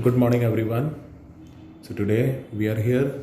Good morning, everyone. So, today we are here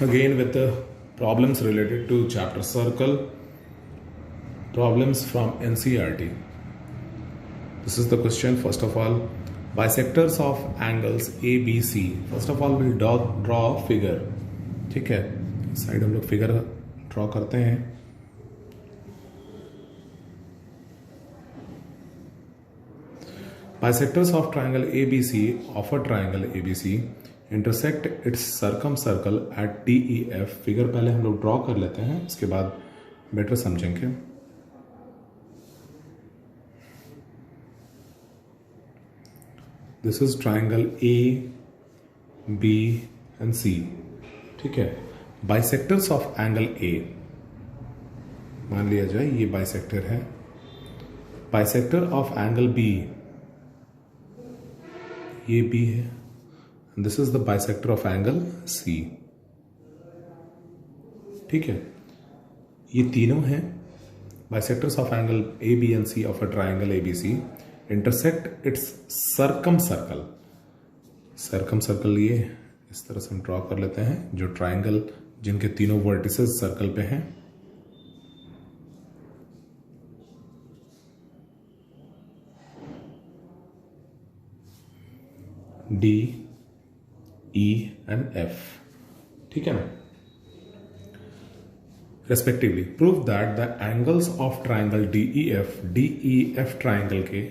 again with the problems related to chapter circle, problems from NCERT. This is the question. First of all, bisectors of angles ABC. First of all, we'll draw figure. ठीक है, side हम लोग figure draw करते हैं. Bisectors of triangle ABC of a triangle ABC intersect its circumcircle at DEF. Figure पहले हम लोग draw कर लेते हैं, उसके बाद बेटर समझेंगे. This is triangle A, B and C. ठीक है. बाइसेक्टर्स ऑफ एंगल A मान लिया जाए ये बाइसेक्टर है. बाइसेक्टर ऑफ एंगल B ये B है. This is the bisector of angle C. ठीक है. ये तीनों हैं bisectors of angle A, B and C of a triangle ABC intersect its circumcircle. Circumcircle ये इस तरह से हम ड्रॉ कर लेते हैं, जो ट्राइंगल जिनके तीनों वर्टिसेस सर्कल पे हैं. D, E and F. ठीक है ना. Respectively, prove that the angles of triangle DEF triangle के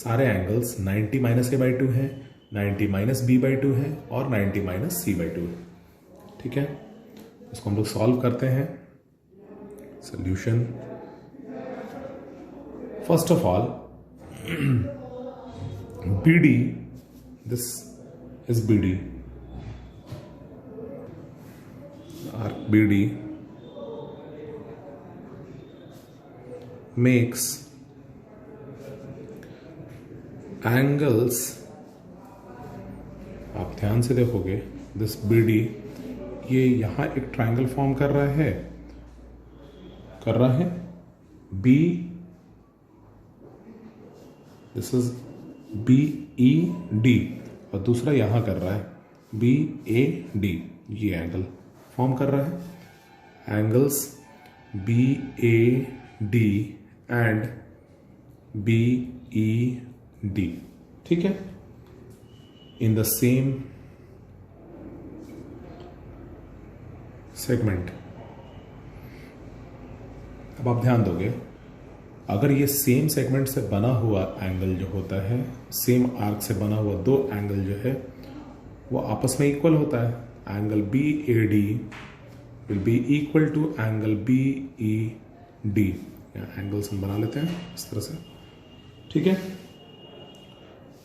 सारे एंगल्स 90 माइनस A by 2 है, 90 माइनस B by 2 है और 90 माइनस C by 2 है. ठीक है. इसको हम लोग सॉल्व करते हैं. Solution. First of all BD, this is BD. Arc BD makes angles. आप ध्यान से देखोगे, दिस BD ये यहां एक ट्राइंगल फॉर्म कर रहा है B. दिस इज BED और दूसरा यहां कर रहा है BAD. ये एंगल फॉर्म कर रहा है. Angles BAD and BED. ठीक है. इन द सेम सेगमेंट. अब आप ध्यान दोगे, अगर ये सेम सेगमेंट से बना हुआ एंगल जो होता है, सेम आर्क से बना हुआ दो एंगल जो है वो आपस में इक्वल होता है. Angle BAD will be equal to angle BED. Angles हम बना लेते हैं इस तरह से. ठीक है.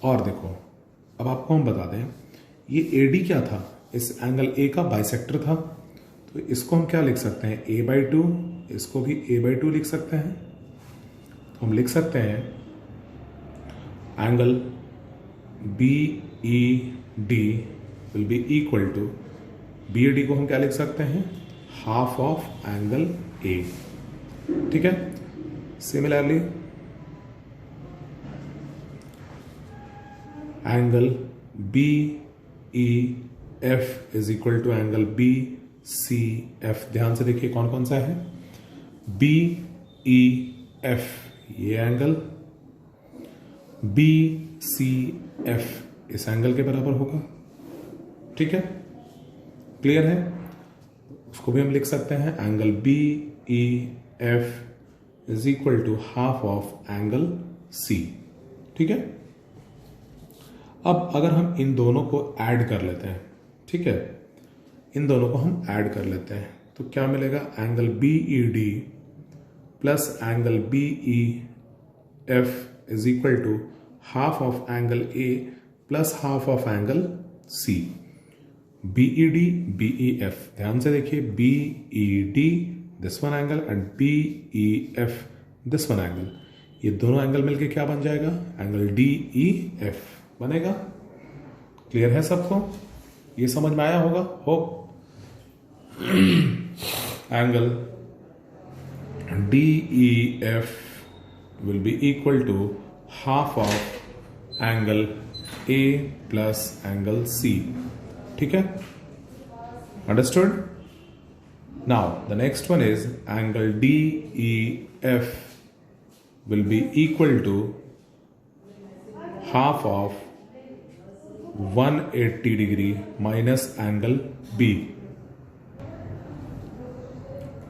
और देखो, अब आपको हम बता दें, ये AD क्या था, इस एंगल A का बाइसेक्टर था. तो इसको हम क्या लिख सकते हैं, A by 2. इसको भी A by 2 लिख सकते हैं. हम लिख सकते हैं angle BED will be equal to, BED को हम क्या लिख सकते हैं, हाफ ऑफ एंगल A. ठीक है. Similarly angle BEF is equal to angle BCF. ध्यान से देखिए कौन कौन सा है. BEF ये एंगल, BCF इस एंगल के बराबर होगा. ठीक है. क्लियर है. उसको भी हम लिख सकते हैं angle BEF is equal to half of angle C. ठीक है. अब अगर हम इन दोनों को ऐड कर लेते हैं, ठीक है, इन दोनों को हम ऐड कर लेते हैं तो क्या मिलेगा, angle BED plus angle BEF is equal to half of angle A plus half of angle C. BED BEF, ध्यान से देखिए, BED this one angle and BEF this one angle. ये दोनों एंगल मिलके क्या बन जाएगा, एंगल DEF बनेगा. क्लियर है सबको. ये समझ में आया होगा, hope. Angle DEF will be equal to half of angle A plus angle C. ठीक है, understood. Now the next one is angle D E F will be equal to half of 180 degree minus angle B.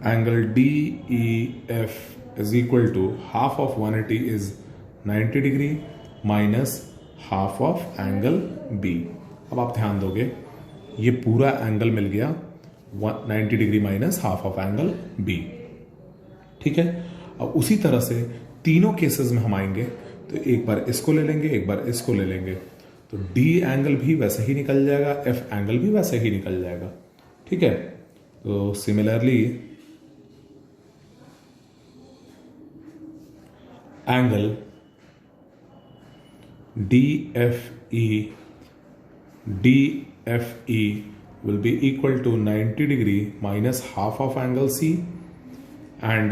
Angle DEF is equal to half of 180 is 90 degree minus half of angle B. अब आप ध्यान दोगे ये पूरा angle मिल गया 90 degree minus half of angle B। ठीक है, अब उसी तरह से तीनों केसेस में हम आएंगे तो एक बार इसको ले लेंगे, एक बार इसको ले लेंगे, तो D एंगल भी वैसे ही निकल जाएगा, F एंगल भी वैसे ही निकल जाएगा। ठीक है, तो similarly angle DFE will be equal to 90 degree minus half of angle C, and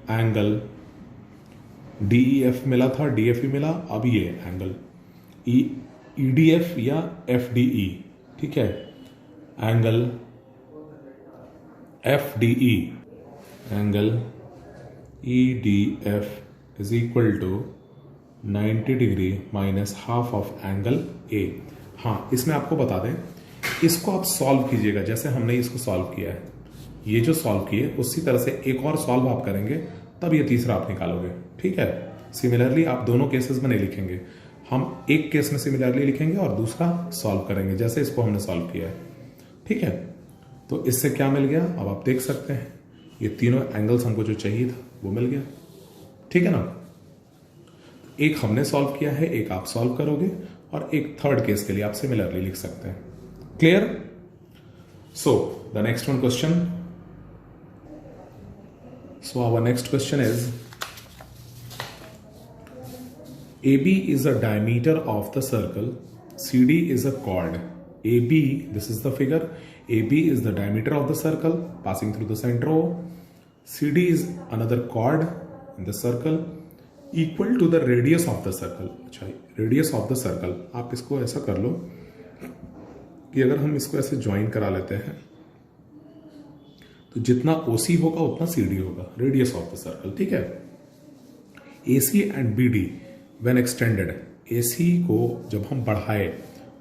angle DEF मिला था, DFE मिला, अब ये एंगल EDF या FDE। ठीक है, angle FDE, angle EDF is equal to 90 degree minus half of angle A। हाँ, इसमें आपको बता दें, इसको आप सॉल्व कीजिएगा जैसे हमने इसको सॉल्व किया है। ये जो सॉल्व किए उसी तरह से एक और सॉल्व आप करेंगे, तब ये तीसरा आप निकालोगे। ठीक है, सिमिलरली आप दोनों केसेस में नहीं लिखेंगे, हम एक केस में सिमिलरली लिखेंगे और दूसरा सॉल्व करेंगे जैसे इसको हमने सॉल्व किया है। ठीक है, तो इससे क्या मिल गया, अब आप देख सकते हैं ये तीनों एंगल्स हमको जो चाहिए था वो मिल गया। ठीक है ना, एक हमने सॉल्व किया है, एक आप सॉल्व करोगे, और एक थर्ड केस के लिए आप सिमिलरली लिख सकते हैं। Clear? So the next one question, so our next question is AB is a diameter of the circle, CD is a chord. AB, this is the figure, AB is the diameter of the circle passing through the center O, CD is another chord in the circle equal to the radius of the circle। अच्छा, radius of the circle, आप इसको ऐसा कर लो कि अगर हम इसको ऐसे ज्वाइन करा लेते हैं तो जितना OC होगा उतना CD होगा, रेडियस ऑफ द सर्कल। ठीक है, AC and BD when extended, AC को जब हम बढ़ाए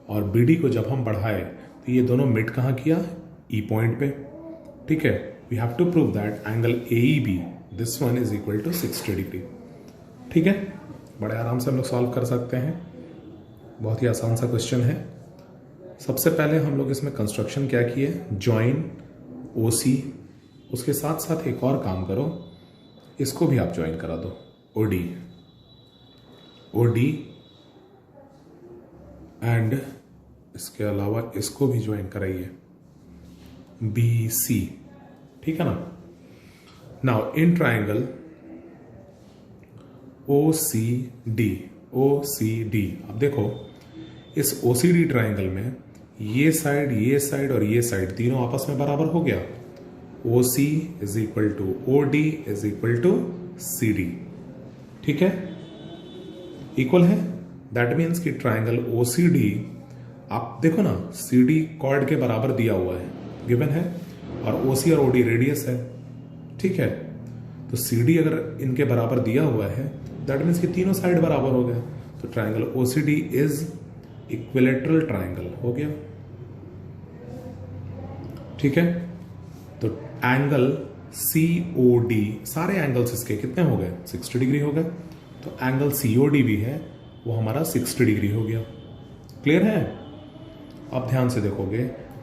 और BD को जब हम बढ़ाए तो ये दोनों मिट कहाँ किया, E पॉइंट पे। ठीक है, we have to prove that angle AEB this one is equal to 60 degree. ठीक है, बड़े आराम से हम लोग सॉल्व कर सकते हैं, बहुत ही आसान सा क्वेश्चन है। सबसे पहले हम लोग इसमें कंस्ट्रक्शन क्या किए, ज्वाइन OC, उसके साथ साथ एक और काम करो, इसको भी आप ज्वाइन करा दो, OD एंड इसके अलावा इसको भी ज्वाइन कराइए, BC। ठीक है ना। नाउ इन ट्राइंगल OCD, अब देखो इस OCD ट्राइंगल में ये साइड और ये साइड तीनों आपस में बराबर हो गया। OC is equal to OD is equal to CD। ठीक है, इक्वल है, दैट मीन्स कि ट्राइंगल OCD, आप देखो ना, CD कॉर्ड के बराबर दिया हुआ है, गिवन है, और OC और OD रेडियस है। ठीक है, तो CD अगर इनके बराबर दिया हुआ है दैट मीन्स कि तीनों साइड बराबर हो गए, तो triangle OCD is equilateral triangle हो गया। ठीक है, तो एंगल COD, सारे एंगल्स इसके कितने हो गए, 60 डिग्री हो गए, तो एंगल COD भी है वो हमारा 60 डिग्री हो गया। क्लियर है? अब ध्यान से देखोगे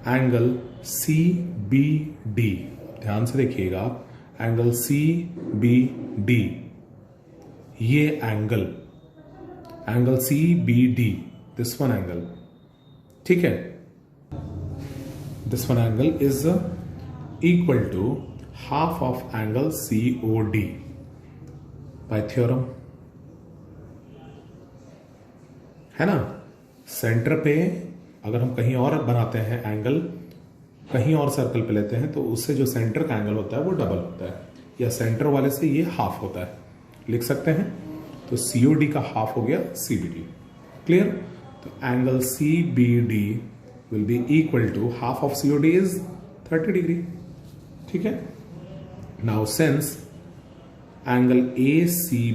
एंगल CBD, ध्यान से देखिएगा आप, एंगल CBD, ये angle CBD, this one angle, ठीक है, this one angle is equal to half of angle COD by theorem, है ना। सेंटर पे अगर हम कहीं और बनाते हैं एंगल, कहीं और सर्कल पे लेते हैं, तो उससे जो सेंटर का एंगल होता है वो डबल होता है, या सेंटर वाले से ये हाफ होता है, लिख सकते हैं। तो COD का हाफ हो गया CBD। क्लियर? तो angle C B D will be equal to half of C O D is 30 degree. ठीक है. Now since angle A C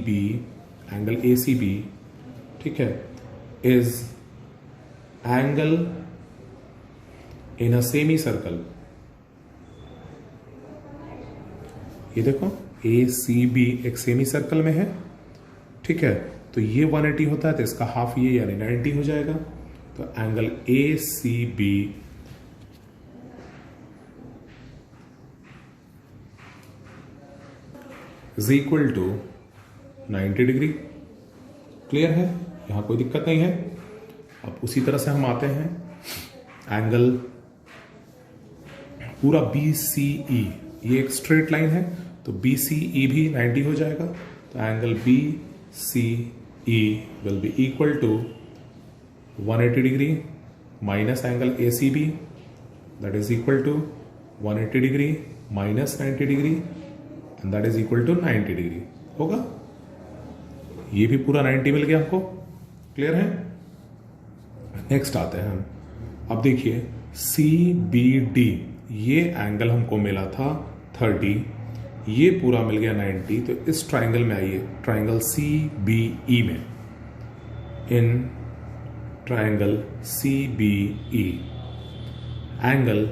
B, ठीक है, is angle in a semi circle. ये देखो ए सी बी एक semi circle में है. ठीक है. तो ये 180 होता है तो इसका हाफ ये यानी 90 हो जाएगा. तो angle A C B is equal to 90 degree. Clear है. यहां कोई दिक्कत नहीं है. अब उसी तरह से हम आते हैं एंगल पूरा बी सी ई, ये एक स्ट्रेट लाइन है तो बी सी ई भी 90 हो जाएगा. तो angle B C E will be equal to 180 degree minus angle A C B, that is equal to 180 degree minus 90 degree and that is equal to 90 degree होगा. ये भी पूरा 90 मिल गया हमको. क्लियर है. नेक्स्ट आते हैं हम. अब देखिए सी बी डी, ये एंगल हमको मिला था 30, ये पूरा मिल गया 90. तो इस ट्राइंगल में आइए, ट्राइंगल सी बी ई में, in triangle C B E angle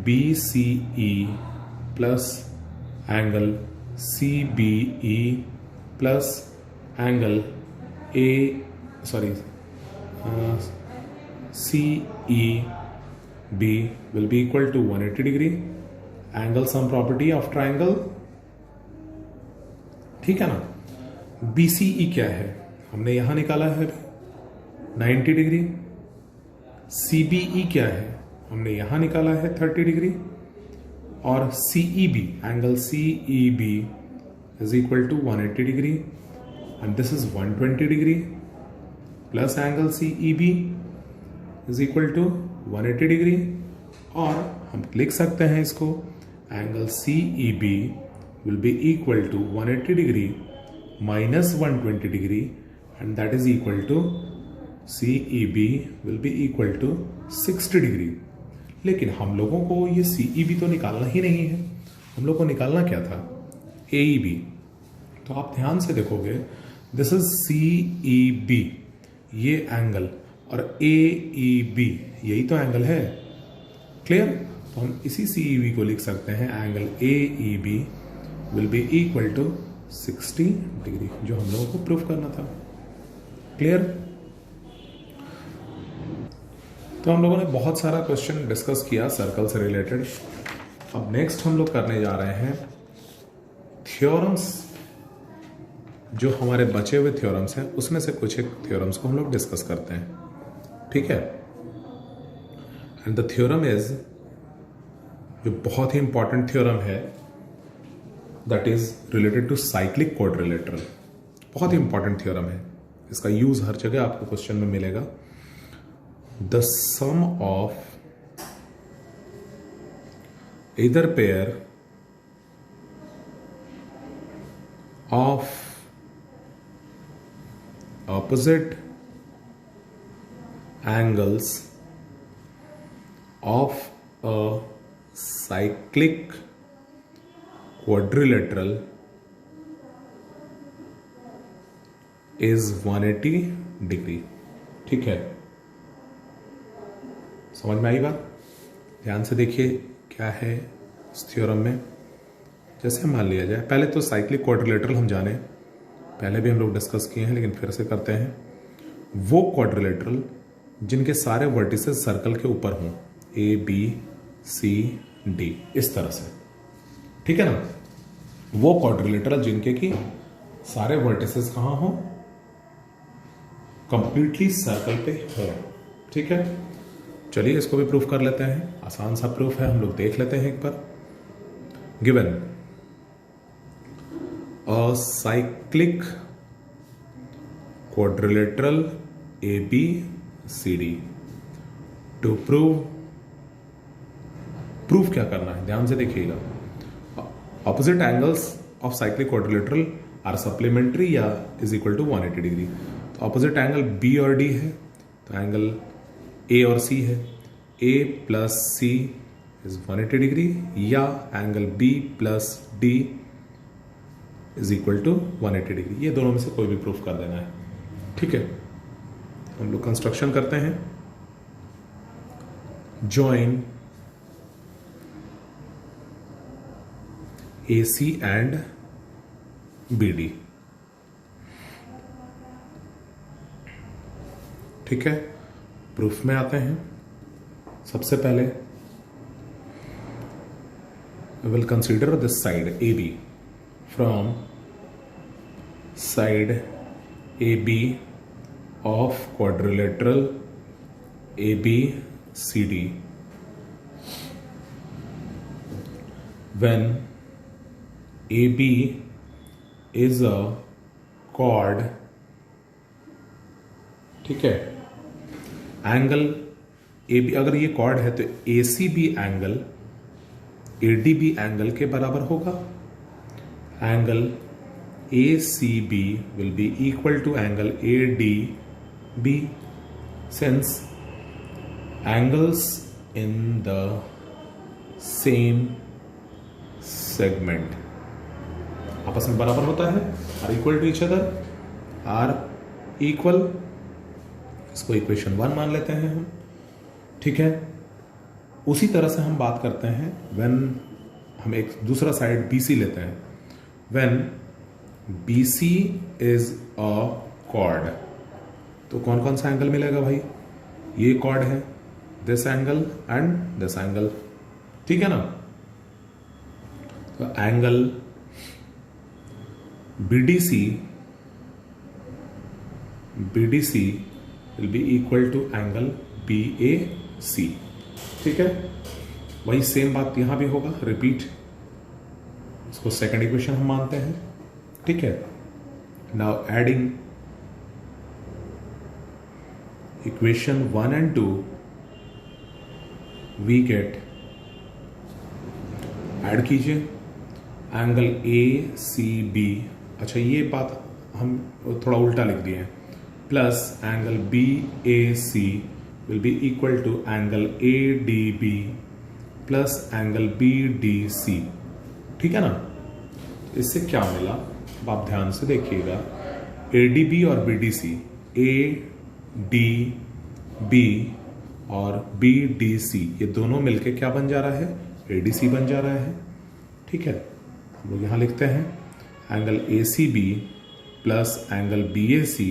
B C E plus angle C B E plus angle C E B will be equal to 180 degree. Angle sum property of triangle. ठीक है ना. BCE क्या है हमने यहां निकाला है 90 डिग्री. CBE क्या है हमने यहां निकाला है 30 डिग्री. और CEB, angle CEB is equal to 180 degree and this is 120 degree plus angle CEB is equal to 180 degree. और हम लिख सकते हैं इसको angle CEB will be equal to 180 degree minus 120 degree and that is equal to CEB will be equal to 60 degree. लेकिन हम लोगों को ये CEB तो निकालना ही नहीं है. हम लोग को निकालना क्या था AEB. तो आप ध्यान से देखोगे दिस इज CEB ये एंगल और AEB यही तो एंगल है. क्लियर. तो हम इसी CEB को लिख सकते हैं angle AEB will be equal to 60 degree, जो हम लोगों को प्रूफ करना था. क्लियर. तो हम लोगों ने बहुत सारा क्वेश्चन डिस्कस किया सर्कल से रिलेटेड. अब नेक्स्ट हम लोग करने जा रहे हैं थ्योरम्स. जो हमारे बचे हुए थ्योरम्स हैं उसमें से कुछ एक थ्योरम्स को हम लोग डिस्कस करते हैं. ठीक है. एंड द थ्योरम इज, जो बहुत ही इंपॉर्टेंट थ्योरम है, that is related to cyclic quadrilateral. बहुत ही इंपॉर्टेंट थ्योरम है. इसका यूज हर जगह आपको क्वेश्चन में मिलेगा. The sum of either pair of opposite angles of a cyclic quadrilateral is 180 degree. ठीक है. समझ में आई बात. ध्यान से देखिए क्या है इस थ्योरम में. जैसे मान लिया जाए, पहले तो साइक्लिक क्वाड्रिलेटरल हम जाने, पहले भी हम लोग डिस्कस किए हैं लेकिन फिर से करते हैं. वो क्वाड्रिलेटरल जिनके सारे वर्टिसेस सर्कल के ऊपर हों, ABCD इस तरह से. ठीक है ना. वो क्वाड्रिलेटरल जिनके की सारे वर्टिसेस कहां हों, कंप्लीटली सर्कल पे हो. ठीक है. चलिए इसको भी प्रूफ कर लेते हैं. आसान सा प्रूफ है, हम लोग देख लेते हैं एक बार. Given a cyclic quadrilateral ABCD. To proof क्या करना है, ध्यान से देखिएगा. Opposite angles of cyclic quadrilateral are supplementary या इज इक्वल टू 180 डिग्री. तो ऑपोजिट एंगल B और D है. तो एंगल ए और सी है, A plus C is 180 degree, या angle B plus D is equal to 180 degree. ये दोनों में से कोई भी प्रूफ कर देना है। ठीक है, हम लोग कंस्ट्रक्शन करते हैं। Join AC and BD। ठीक है, प्रूफ में आते हैं। सबसे पहले will consider this side AB from side AB of quadrilateral ABCD when AB is a chord। ठीक है, एंगल AB अगर ये कॉर्ड है तो ACB एंगल ADB एंगल के बराबर होगा। Angle ACB will be equal to angle ADB since angles in the same segment आपस में बराबर होता है, are equal to each other, are equal. इसको इक्वेशन 1 मान लेते हैं हम। ठीक है, उसी तरह से हम बात करते हैं व्हेन हम एक दूसरा साइड BC लेते हैं। When BC is a cord, तो कौन कौन सा एंगल मिलेगा भाई? ये कॉर्ड है, this angle and this angle. ठीक है ना, तो angle BDC will be equal to angle BAC। ठीक है, वही सेम बात यहां भी होगा, रिपीट। इसको सेकंड इक्वेशन हम मानते हैं। ठीक है, now adding equation 1 and 2 we get, add कीजिए एंगल ACB। अच्छा, ये बात हम थोड़ा उल्टा लिख दिए हैं, plus angle BAC will be equal to angle ADB plus angle BDC। ठीक है ना, इससे क्या मिला अब आप ध्यान से देखिएगा। ADB और BDC, ADB और BDC ये दोनों मिलके क्या बन जा रहा है? ADC बन जा रहा है। ठीक है, हम लोग यहां लिखते हैं angle ACB plus angle BAC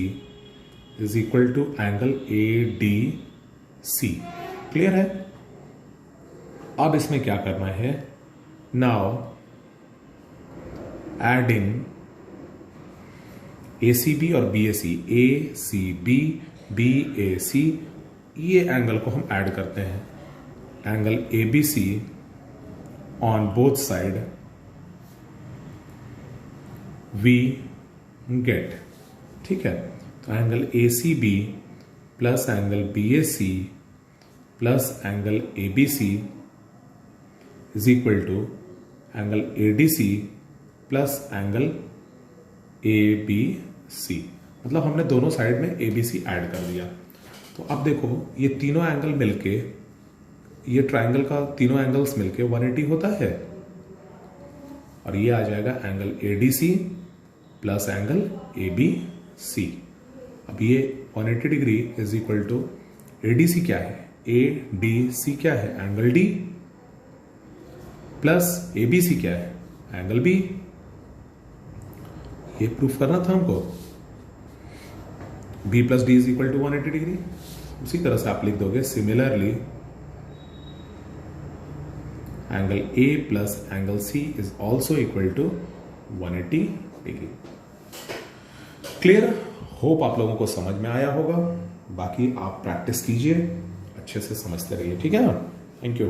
is equal to angle ADC। Clear है? अब इसमें क्या करना है? नाउ एडिंग ACB और BAC, ACB BAC, ये एंगल को हम ऐड करते हैं। Angle ABC on both side we get. ठीक है, तो angle ACB plus angle BAC plus angle ABC is equal to angle ADC plus angle ABC। मतलब हमने दोनों साइड में ABC ऐड कर दिया। तो अब देखो, ये तीनों एंगल मिलके, ये ट्राइंगल का तीनों एंगल्स मिलके 180 होता है, और ये आ जाएगा angle ADC plus angle ABC। अब ये 180 degree is equal to ADC क्या है? ADC क्या है? एंगल D प्लस ABC क्या है? Angle B। ये प्रूफ करना था हमको। B प्लस D is equal to 180 degree. उसी तरह से आप लिख दोगे similarly angle A plus angle C is also equal to 180 degree. Clear? Hope आप लोगों को समझ में आया होगा। बाकी आप प्रैक्टिस कीजिए, अच्छे से समझते रहिए। ठीक है ना? Thank you.